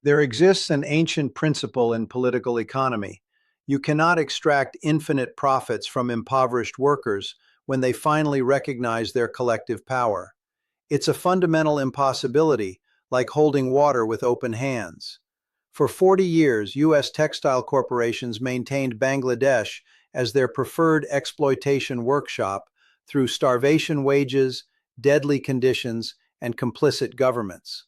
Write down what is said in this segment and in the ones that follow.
There exists an ancient principle in political economy. You cannot extract infinite profits from impoverished workers when they finally recognize their collective power. It's a fundamental impossibility, like holding water with open hands. For 40 years, U.S. textile corporations maintained Bangladesh as their preferred exploitation workshop through starvation wages, deadly conditions, and complicit governments.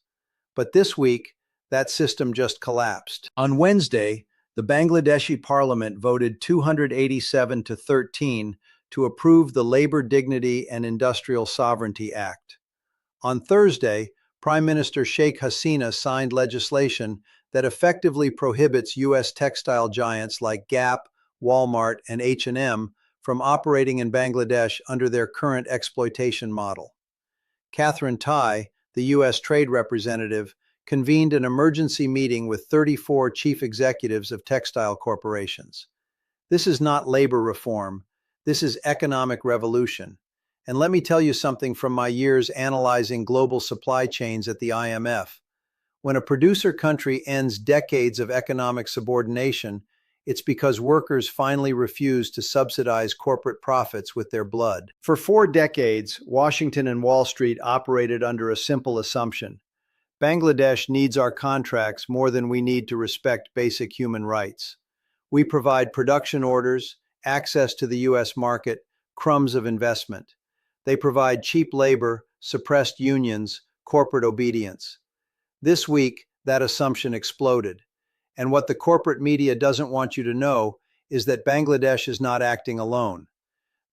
But this week, that system just collapsed. On Wednesday, the Bangladeshi parliament voted 287 to 13 to approve the Labor Dignity and Industrial Sovereignty Act. On Thursday, Prime Minister Sheikh Hasina signed legislation that effectively prohibits U.S. textile giants like Gap, Walmart, and H&M from operating in Bangladesh under their current exploitation model. Catherine Tai, the U.S. trade representative, convened an emergency meeting with 34 chief executives of textile corporations. This is not labor reform. This is economic revolution. And let me tell you something from my years analyzing global supply chains at the IMF. When a producer country ends decades of economic subordination, it's because workers finally refuse to subsidize corporate profits with their blood. For 4 decades, Washington and Wall Street operated under a simple assumption. Bangladesh needs our contracts more than we need to respect basic human rights. We provide production orders, access to the U.S. market, crumbs of investment. They provide cheap labor, suppressed unions, corporate obedience. This week, that assumption exploded. And what the corporate media doesn't want you to know is that Bangladesh is not acting alone.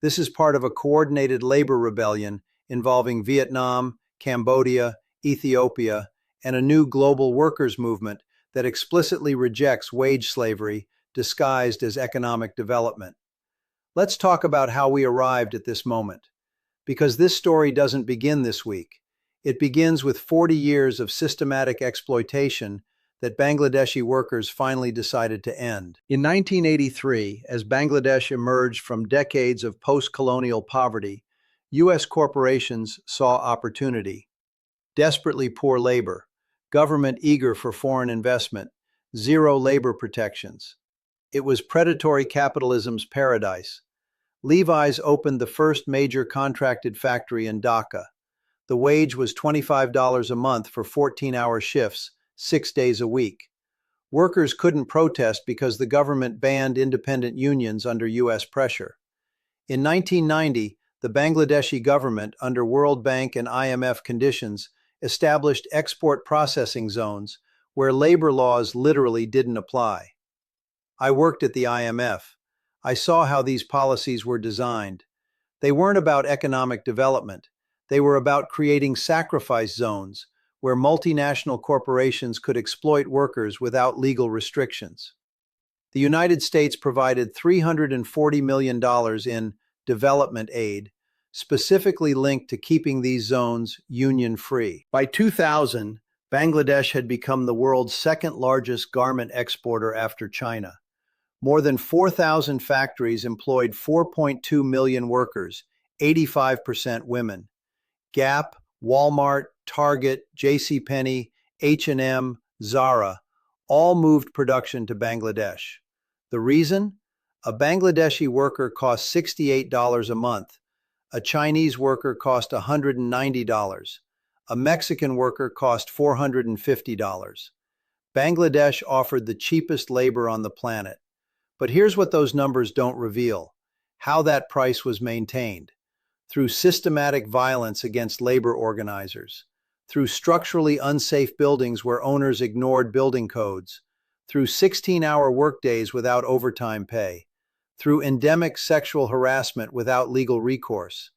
This is part of a coordinated labor rebellion involving Vietnam, Cambodia, Ethiopia, and a new global workers' movement that explicitly rejects wage slavery disguised as economic development. Let's talk about how we arrived at this moment. Because this story doesn't begin this week. It begins with 40 years of systematic exploitation that Bangladeshi workers finally decided to end. In 1983, as Bangladesh emerged from decades of post-colonial poverty, U.S. corporations saw opportunity. Desperately poor labor, government eager for foreign investment, zero labor protections. It was predatory capitalism's paradise. Levi's opened the first major contracted factory in Dhaka. The wage was $25 a month for 14-hour shifts, 6 days a week. Workers couldn't protest because the government banned independent unions under U.S. pressure. In 1990, the Bangladeshi government, under World Bank and IMF conditions, established export processing zones where labor laws literally didn't apply. I worked at the IMF. I saw how these policies were designed. They weren't about economic development. They were about creating sacrifice zones where multinational corporations could exploit workers without legal restrictions. The United States provided $340 million in development aid, specifically linked to keeping these zones union-free. By 2000, Bangladesh had become the world's second largest garment exporter after China. More than 4,000 factories employed 4.2 million workers, 85% women. Gap, Walmart, Target, JCPenney, H&M, Zara, all moved production to Bangladesh. The reason? A Bangladeshi worker cost $68 a month. A Chinese worker cost $190. A Mexican worker cost $450. Bangladesh offered the cheapest labor on the planet. But here's what those numbers don't reveal: how that price was maintained. Through systematic violence against labor organizers, through structurally unsafe buildings where owners ignored building codes, through 16-hour workdays without overtime pay, through endemic sexual harassment without legal recourse,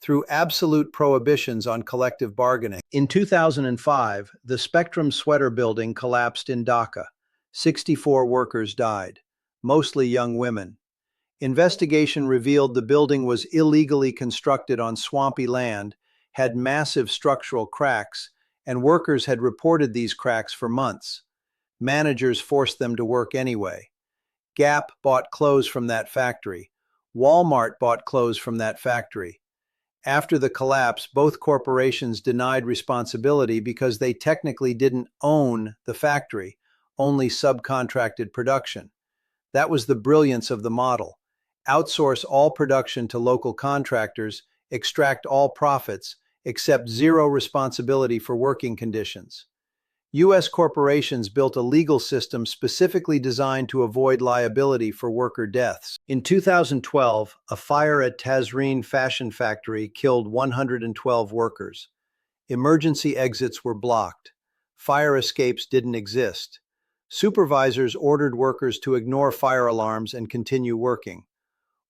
through absolute prohibitions on collective bargaining. In 2005, the Spectrum Sweater building collapsed in Dhaka. 64 workers died, mostly young women. Investigation revealed the building was illegally constructed on swampy land, had massive structural cracks, and workers had reported these cracks for months. Managers forced them to work anyway. Gap bought clothes from that factory. Walmart bought clothes from that factory. After the collapse, both corporations denied responsibility because they technically didn't own the factory, only subcontracted production. That was the brilliance of the model. Outsource all production to local contractors, extract all profits, accept zero responsibility for working conditions. U.S. corporations built a legal system specifically designed to avoid liability for worker deaths. In 2012, a fire at Tazreen Fashion Factory killed 112 workers. Emergency exits were blocked. Fire escapes didn't exist. Supervisors ordered workers to ignore fire alarms and continue working.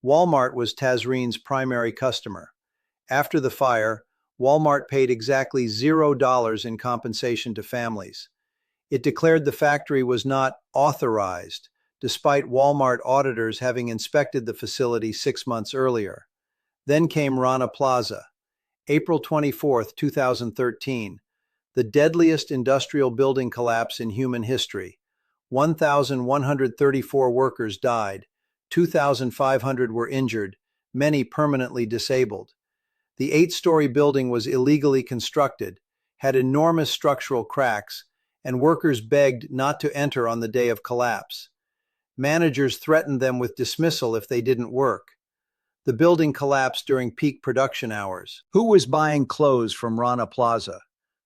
Walmart was Tazreen's primary customer. After the fire, Walmart paid exactly $0 in compensation to families. It declared the factory was not authorized, despite Walmart auditors having inspected the facility 6 months earlier. Then came Rana Plaza. April 24, 2013, the deadliest industrial building collapse in human history. 1,134 workers died, 2,500 were injured, many permanently disabled. The 8-story building was illegally constructed, had enormous structural cracks, and workers begged not to enter on the day of collapse. Managers threatened them with dismissal if they didn't work. The building collapsed during peak production hours. Who was buying clothes from Rana Plaza?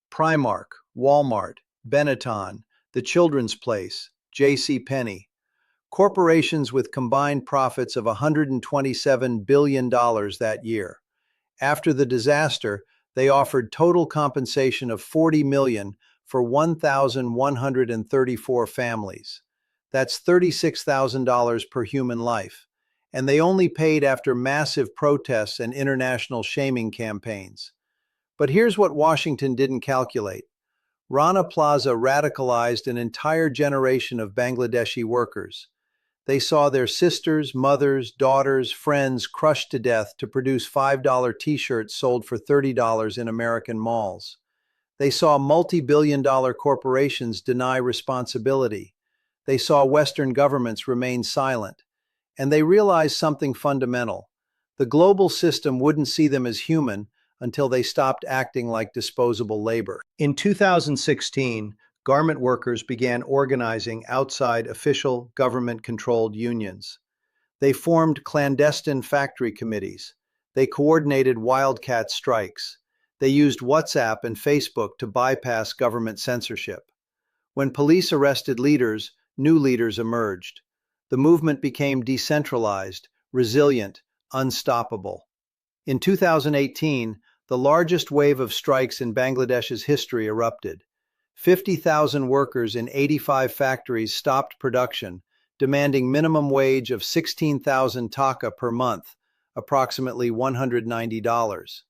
Primark, Walmart, Benetton, The Children's Place, J.C. Penney. Corporations with combined profits of $127 billion that year. After the disaster, they offered total compensation of $40 million for 1,134 families. That's $36,000 per human life. And they only paid after massive protests and international shaming campaigns. But here's what Washington didn't calculate. Rana Plaza radicalized an entire generation of Bangladeshi workers. They saw their sisters, mothers, daughters, friends crushed to death to produce $5 t-shirts sold for $30 in American malls. They saw multi-billion-dollar corporations deny responsibility. They saw Western governments remain silent. And they realized something fundamental. The global system wouldn't see them as human until they stopped acting like disposable labor. In 2016, garment workers began organizing outside official government-controlled unions. They formed clandestine factory committees. They coordinated wildcat strikes. They used WhatsApp and Facebook to bypass government censorship. When police arrested leaders, new leaders emerged. The movement became decentralized, resilient, unstoppable. In 2018, the largest wave of strikes in Bangladesh's history erupted. 50,000 workers in 85 factories stopped production, demanding minimum wage of 16,000 taka per month, approximately $190.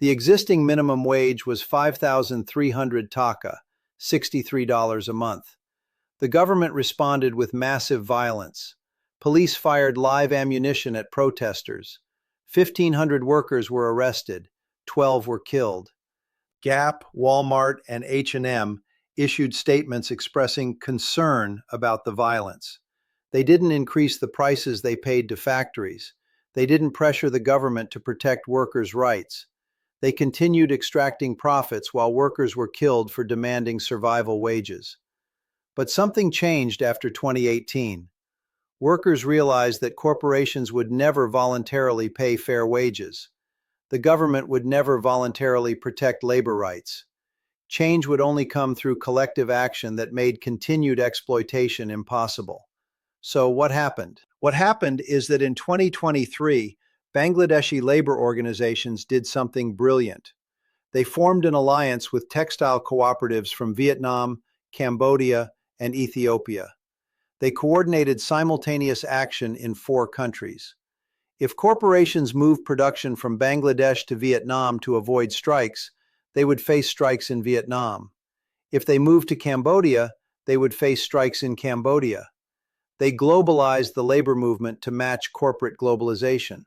The existing minimum wage was 5,300 taka, $63 a month. The government responded with massive violence. Police fired live ammunition at protesters. 1,500 workers were arrested, 12 were killed. Gap, Walmart, and H&M issued statements expressing concern about the violence. They didn't increase the prices they paid to factories. They didn't pressure the government to protect workers' rights. They continued extracting profits while workers were killed for demanding survival wages. But something changed after 2018. Workers realized that corporations would never voluntarily pay fair wages. The government would never voluntarily protect labor rights. Change would only come through collective action that made continued exploitation impossible. So what happened? What happened is that in 2023, Bangladeshi labor organizations did something brilliant. They formed an alliance with textile cooperatives from Vietnam, Cambodia, and Ethiopia. They coordinated simultaneous action in 4 countries. If corporations moved production from Bangladesh to Vietnam to avoid strikes, they would face strikes in Vietnam. If they moved to Cambodia, they would face strikes in Cambodia. They globalized the labor movement to match corporate globalization.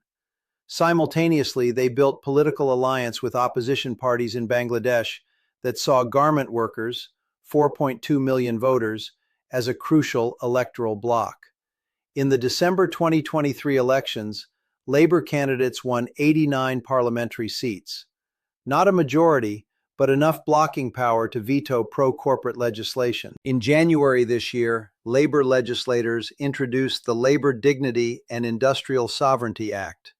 Simultaneously, they built political alliance with opposition parties in Bangladesh that saw garment workers, 4.2 million voters, as a crucial electoral bloc. In the December 2023 elections, Labor candidates won 89 parliamentary seats. Not a majority, but enough blocking power to veto pro-corporate legislation. In January this year, labor legislators introduced the Labor Dignity and Industrial Sovereignty Act.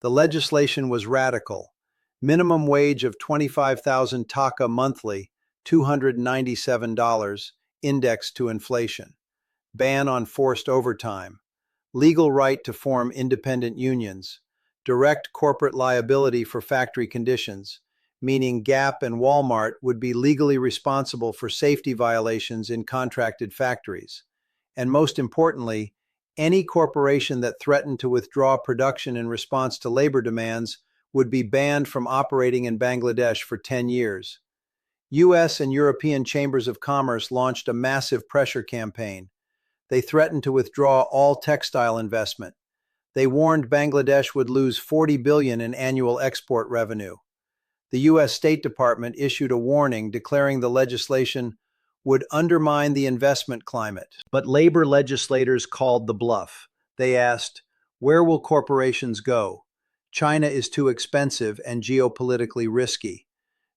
The legislation was radical. Minimum wage of 25,000 taka monthly, $297, indexed to inflation. Ban on forced overtime. Legal right to form independent unions. Direct corporate liability for factory conditions, meaning Gap and Walmart would be legally responsible for safety violations in contracted factories. And most importantly, any corporation that threatened to withdraw production in response to labor demands would be banned from operating in Bangladesh for 10 years. US and European chambers of commerce launched a massive pressure campaign. They threatened to withdraw all textile investment. They warned Bangladesh would lose $40 billion in annual export revenue. The US State Department issued a warning declaring the legislation would undermine the investment climate. But labor legislators called the bluff. They asked, "Where will corporations go? China is too expensive and geopolitically risky."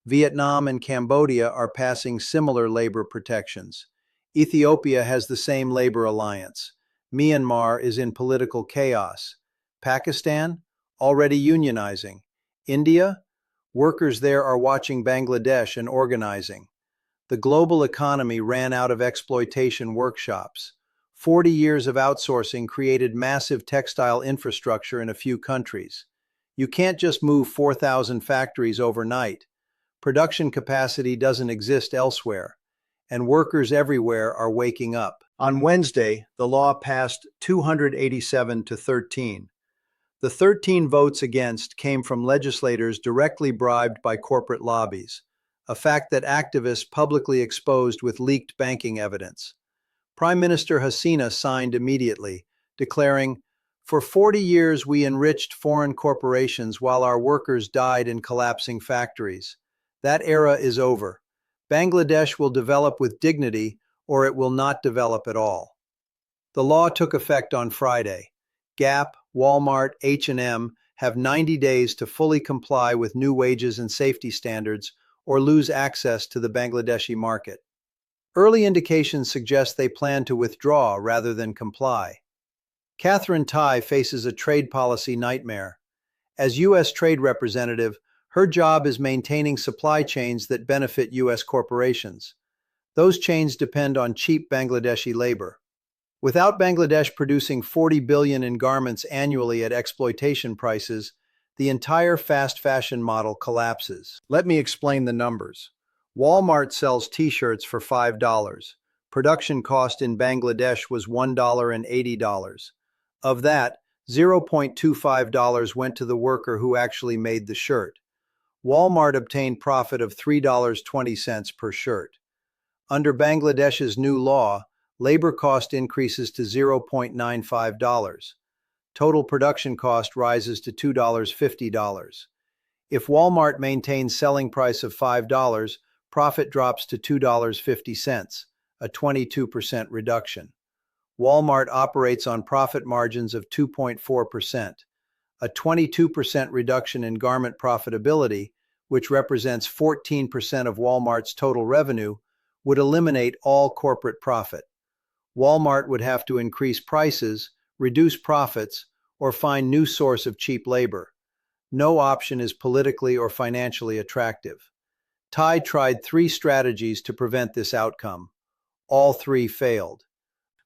Vietnam and Cambodia are passing similar labor protections. Ethiopia has the same labor alliance. Myanmar is in political chaos. Pakistan? Already unionizing. India? Workers there are watching Bangladesh and organizing. The global economy ran out of exploitation workshops. 40 years of outsourcing created massive textile infrastructure in a few countries. You can't just move 4,000 factories overnight. Production capacity doesn't exist elsewhere, and workers everywhere are waking up. On Wednesday, the law passed 287 to 13. The 13 votes against came from legislators directly bribed by corporate lobbies, a fact that activists publicly exposed with leaked banking evidence. Prime Minister Hasina signed immediately, declaring, "For 40 years we enriched foreign corporations while our workers died in collapsing factories. That era is over. Bangladesh will develop with dignity, or it will not develop at all." The law took effect on Friday. Gap, Walmart, H&M have 90 days to fully comply with new wages and safety standards or lose access to the Bangladeshi market. Early indications suggest they plan to withdraw rather than comply. Catherine Tai faces a trade policy nightmare. As U.S. trade representative, her job is maintaining supply chains that benefit U.S. corporations. Those chains depend on cheap Bangladeshi labor. Without Bangladesh producing $40 billion in garments annually at exploitation prices, the entire fast fashion model collapses. Let me explain the numbers. Walmart sells t-shirts for $5. Production cost in Bangladesh was $1.80. Of that, $0.25 went to the worker who actually made the shirt. Walmart obtained profit of $3.20 per shirt. Under Bangladesh's new law, labor cost increases to $0.95. Total production cost rises to $2.50. If Walmart maintains selling price of $5, profit drops to $2.50, a 22% reduction. Walmart operates on profit margins of 2.4%. A 22% reduction in garment profitability, which represents 14% of Walmart's total revenue, would eliminate all corporate profit. Walmart would have to increase prices, reduce profits, or find new source of cheap labor. No option is politically or financially attractive. Tai tried 3 strategies to prevent this outcome. All 3 failed.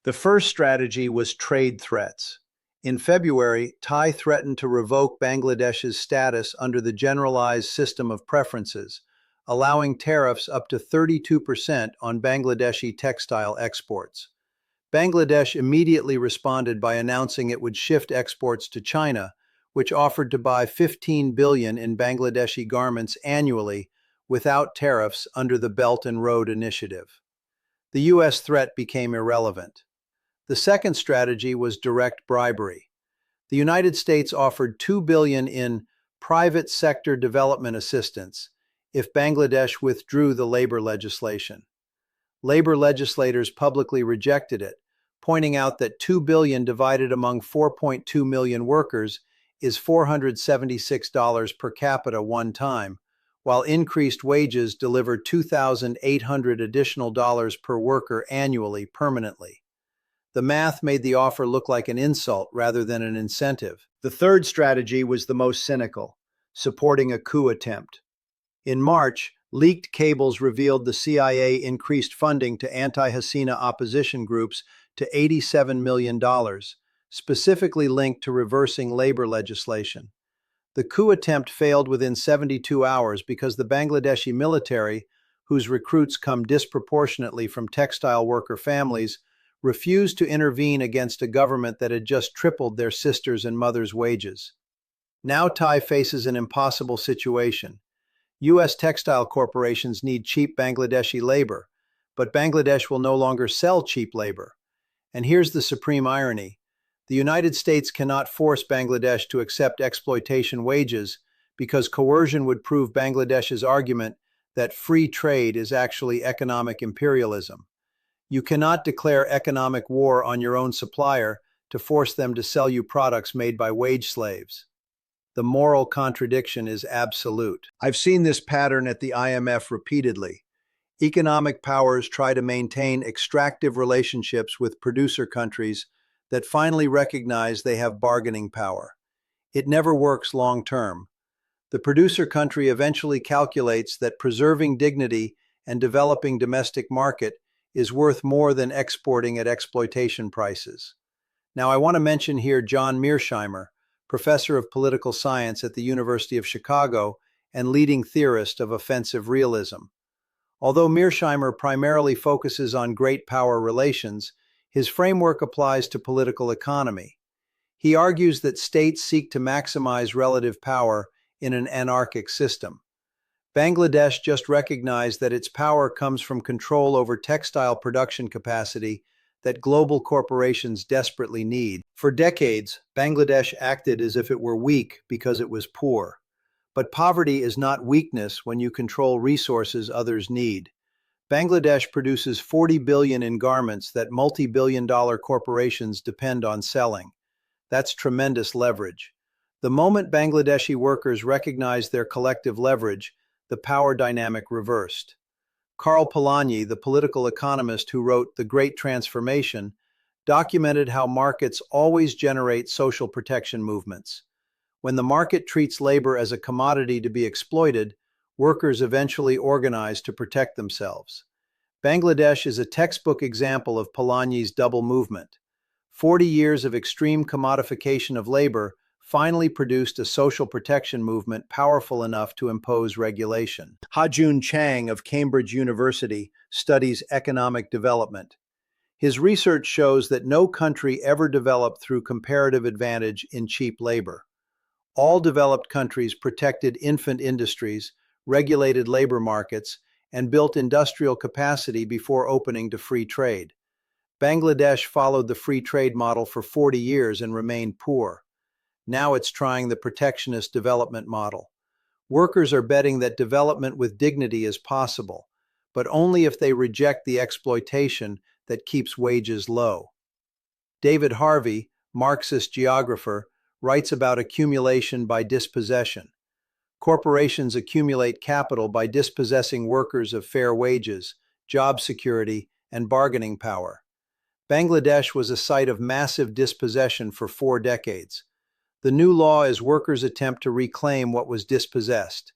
The first strategy was trade threats. In February, Tai threatened to revoke Bangladesh's status under the Generalized System of Preferences, allowing tariffs up to 32% on Bangladeshi textile exports. Bangladesh immediately responded by announcing it would shift exports to China, which offered to buy $15 billion in Bangladeshi garments annually without tariffs under the Belt and Road Initiative. The U.S. threat became irrelevant. The second strategy was direct bribery. The United States offered $2 billion in private sector development assistance if Bangladesh withdrew the labor legislation. Labor legislators publicly rejected it, pointing out that $2 billion divided among 4.2 million workers is $476 per capita one time, while increased wages deliver $2,800 additional dollars per worker annually permanently. The math made the offer look like an insult rather than an incentive. The third strategy was the most cynical, supporting a coup attempt. In March, leaked cables revealed the CIA increased funding to anti-Hasina opposition groups to $87 million, specifically linked to reversing labor legislation. The coup attempt failed within 72 hours because the Bangladeshi military, whose recruits come disproportionately from textile worker families, refused to intervene against a government that had just tripled their sisters' and mothers' wages. Now Thai faces an impossible situation. U.S. textile corporations need cheap Bangladeshi labor, but Bangladesh will no longer sell cheap labor. And here's the supreme irony. The United States cannot force Bangladesh to accept exploitation wages because coercion would prove Bangladesh's argument that free trade is actually economic imperialism. You cannot declare economic war on your own supplier to force them to sell you products made by wage slaves. The moral contradiction is absolute. I've seen this pattern at the IMF repeatedly. Economic powers try to maintain extractive relationships with producer countries that finally recognize they have bargaining power. It never works long term. The producer country eventually calculates that preserving dignity and developing domestic market is worth more than exporting at exploitation prices. Now, I want to mention here John Mearsheimer, professor of political science at the University of Chicago and leading theorist of offensive realism. Although Mearsheimer primarily focuses on great power relations, his framework applies to political economy. He argues that states seek to maximize relative power in an anarchic system. Bangladesh just recognized that its power comes from control over textile production capacity that global corporations desperately need. For decades, Bangladesh acted as if it were weak because it was poor. But poverty is not weakness when you control resources others need. Bangladesh produces 40 billion in garments that multi-billion-dollar corporations depend on selling. That's tremendous leverage. The moment Bangladeshi workers recognized their collective leverage, the power dynamic reversed. Karl Polanyi, the political economist who wrote The Great Transformation, documented how markets always generate social protection movements. When the market treats labor as a commodity to be exploited, workers eventually organize to protect themselves. Bangladesh is a textbook example of Polanyi's double movement. 40 years of extreme commodification of labor finally produced a social protection movement powerful enough to impose regulation. Ha-Joon Chang of Cambridge University studies economic development. His research shows that no country ever developed through comparative advantage in cheap labor. All developed countries protected infant industries, regulated labor markets, and built industrial capacity before opening to free trade. Bangladesh followed the free trade model for 40 years and remained poor. Now it's trying the protectionist development model. Workers are betting that development with dignity is possible, but only if they reject the exploitation that keeps wages low. David Harvey, Marxist geographer, writes about accumulation by dispossession. Corporations accumulate capital by dispossessing workers of fair wages, job security, and bargaining power. Bangladesh was a site of massive dispossession for 4 decades. The new law is workers' attempt to reclaim what was dispossessed: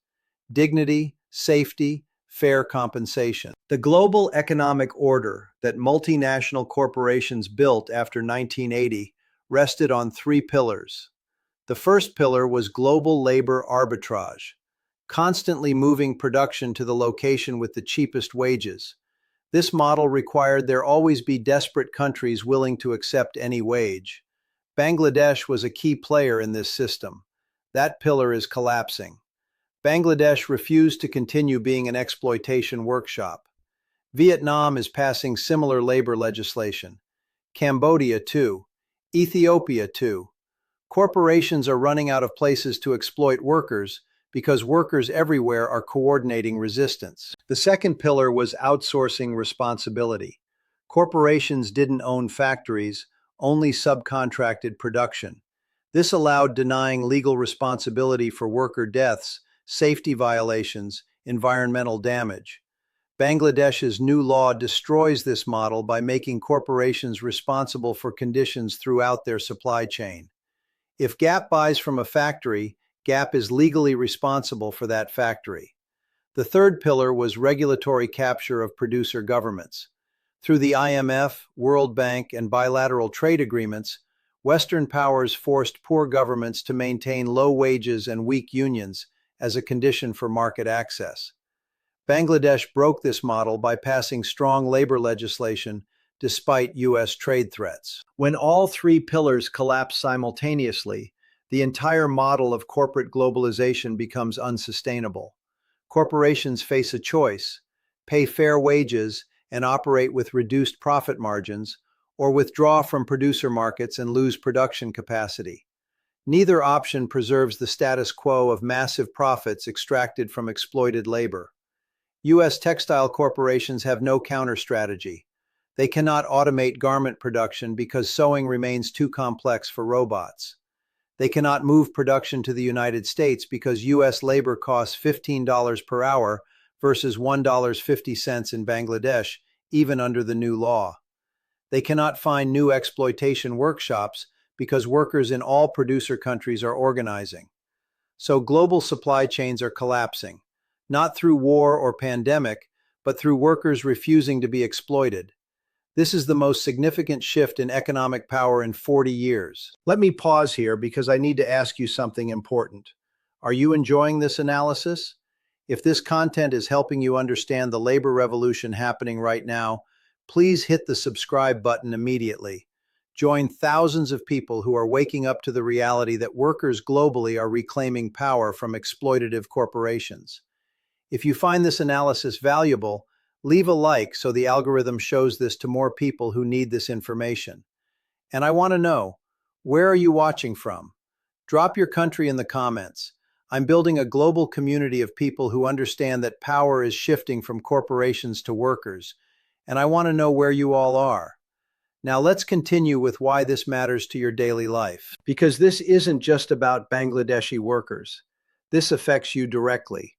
dignity, safety, fair compensation. The global economic order that multinational corporations built after 1980 rested on 3 pillars. The first pillar was global labor arbitrage, constantly moving production to the location with the cheapest wages. This model required there always be desperate countries willing to accept any wage. Bangladesh was a key player in this system. That pillar is collapsing. Bangladesh refused to continue being an exploitation workshop. Vietnam is passing similar labor legislation. Cambodia too. Ethiopia too. Corporations are running out of places to exploit workers because workers everywhere are coordinating resistance. The second pillar was outsourcing responsibility. Corporations didn't own factories, only subcontracted production. This allowed denying legal responsibility for worker deaths, safety violations, environmental damage. Bangladesh's new law destroys this model by making corporations responsible for conditions throughout their supply chain. If Gap buys from a factory, Gap is legally responsible for that factory. The third pillar was regulatory capture of producer governments. Through the IMF, World Bank, and bilateral trade agreements, Western powers forced poor governments to maintain low wages and weak unions as a condition for market access. Bangladesh broke this model by passing strong labor legislation despite U.S. trade threats. When all three pillars collapse simultaneously, the entire model of corporate globalization becomes unsustainable. Corporations face a choice: pay fair wages and operate with reduced profit margins, or withdraw from producer markets and lose production capacity. Neither option preserves the status quo of massive profits extracted from exploited labor. U.S. textile corporations have no counter strategy. They cannot automate garment production because sewing remains too complex for robots. They cannot move production to the United States because U.S. labor costs $15 per hour versus $1.50 in Bangladesh, even under the new law. They cannot find new exploitation workshops because workers in all producer countries are organizing. So global supply chains are collapsing, not through war or pandemic, but through workers refusing to be exploited. This is the most significant shift in economic power in 40 years. Let me pause here because I need to ask you something important. Are you enjoying this analysis? If this content is helping you understand the labor revolution happening right now, please hit the subscribe button immediately. Join thousands of people who are waking up to the reality that workers globally are reclaiming power from exploitative corporations. If you find this analysis valuable, leave a like so the algorithm shows this to more people who need this information. And I want to know, where are you watching from? Drop your country in the comments. I'm building a global community of people who understand that power is shifting from corporations to workers, and I want to know where you all are. Now let's continue with why this matters to your daily life. Because this isn't just about Bangladeshi workers. This affects you directly.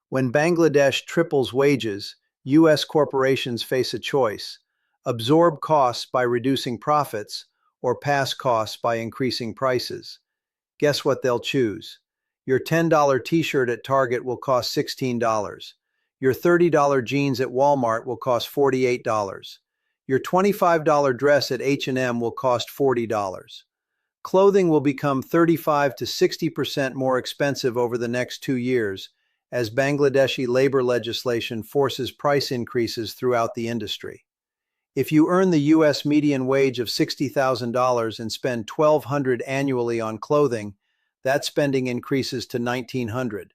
When Bangladesh triples wages, U.S. corporations face a choice: absorb costs by reducing profits, or pass costs by increasing prices. Guess what they'll choose? Your $10 t-shirt at Target will cost $16. Your $30 jeans at Walmart will cost $48. Your $25 dress at H&M will cost $40. Clothing will become 35 to 60% more expensive over the next 2 years, as Bangladeshi labor legislation forces price increases throughout the industry. If you earn the U.S. median wage of $60,000 and spend $1,200 annually on clothing, that spending increases to $1,900.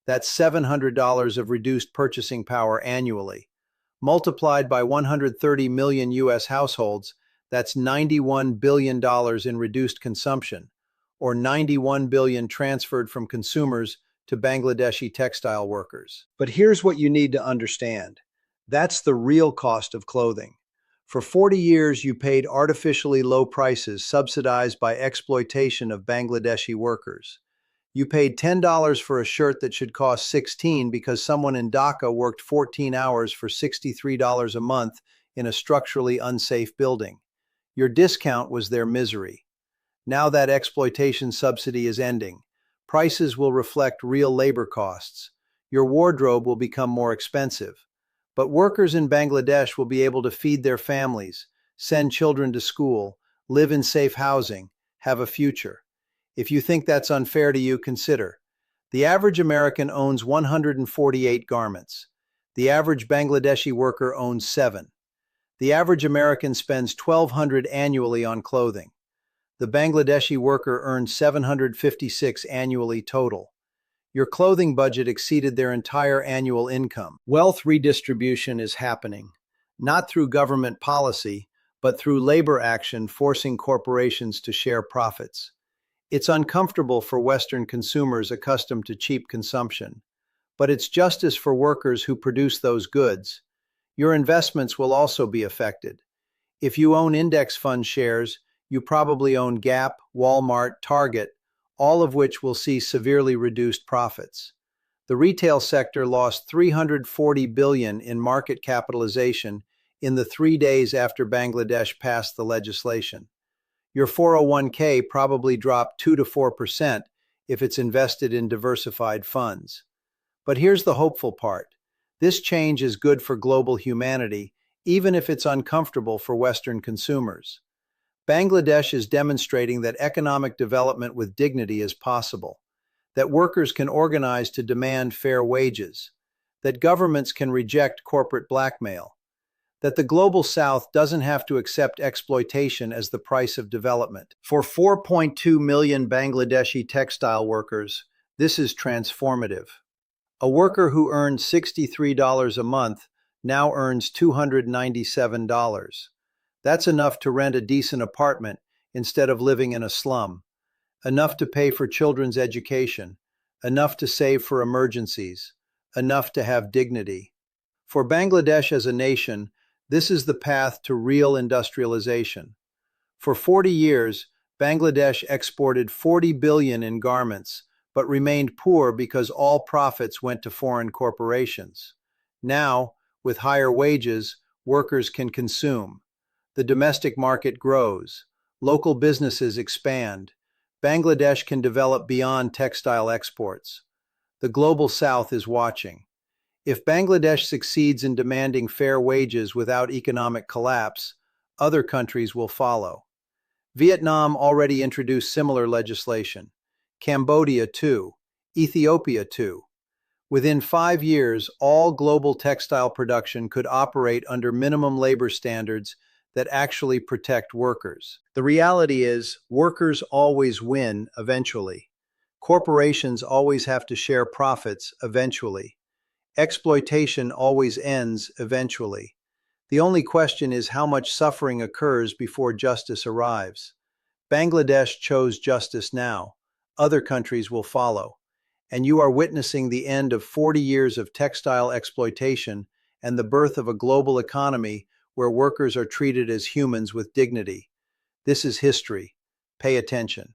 That's $700 of reduced purchasing power annually. Multiplied by 130 million U.S. households, that's $91 billion in reduced consumption, or $91 billion transferred from consumers to Bangladeshi textile workers. But here's what you need to understand. That's the real cost of clothing. For 40 years, you paid artificially low prices subsidized by exploitation of Bangladeshi workers. You paid $10 for a shirt that should cost $16 because someone in Dhaka worked 14 hours for $63 a month in a structurally unsafe building. Your discount was their misery. Now that exploitation subsidy is ending. Prices will reflect real labor costs. Your wardrobe will become more expensive. But workers in Bangladesh will be able to feed their families, send children to school, live in safe housing, have a future. If you think that's unfair to you, consider. The average American owns 148 garments. The average Bangladeshi worker owns 7. The average American spends $1,200 annually on clothing. The Bangladeshi worker earns $756 annually total. Your clothing budget exceeded their entire annual income. Wealth redistribution is happening, not through government policy, but through labor action forcing corporations to share profits. It's uncomfortable for Western consumers accustomed to cheap consumption, but it's justice for workers who produce those goods. Your investments will also be affected. If you own index fund shares, You probably own Gap, Walmart, Target, all of which will see severely reduced profits. The retail sector lost $340 billion in market capitalization in the 3 days after Bangladesh passed the legislation. Your 401k probably dropped 2 to 4% if it's invested in diversified funds. But here's the hopeful part. This change is good for global humanity, even if it's uncomfortable for Western consumers. Bangladesh is demonstrating that economic development with dignity is possible, that workers can organize to demand fair wages, that governments can reject corporate blackmail, that the global South doesn't have to accept exploitation as the price of development. For 4.2 million Bangladeshi textile workers, this is transformative. A worker who earned $63 a month now earns $297. That's enough to rent a decent apartment instead of living in a slum, enough to pay for children's education, enough to save for emergencies, enough to have dignity. For Bangladesh as a nation, this is the path to real industrialization. For 40 years, Bangladesh exported 40 billion in garments, but remained poor because all profits went to foreign corporations. Now, with higher wages, workers can consume. The domestic market grows. Local businesses expand. Bangladesh can develop beyond textile exports. The global South is watching. If Bangladesh succeeds in demanding fair wages without economic collapse, other countries will follow. Vietnam already introduced similar legislation. Cambodia too. Ethiopia too. Within 5 years, all global textile production could operate under minimum labor standards that actually protect workers. The reality is, workers always win eventually. Corporations always have to share profits eventually. Exploitation always ends eventually. The only question is how much suffering occurs before justice arrives. Bangladesh chose justice now. Other countries will follow. And you are witnessing the end of 40 years of textile exploitation and the birth of a global economy where workers are treated as humans with dignity. This is history. Pay attention.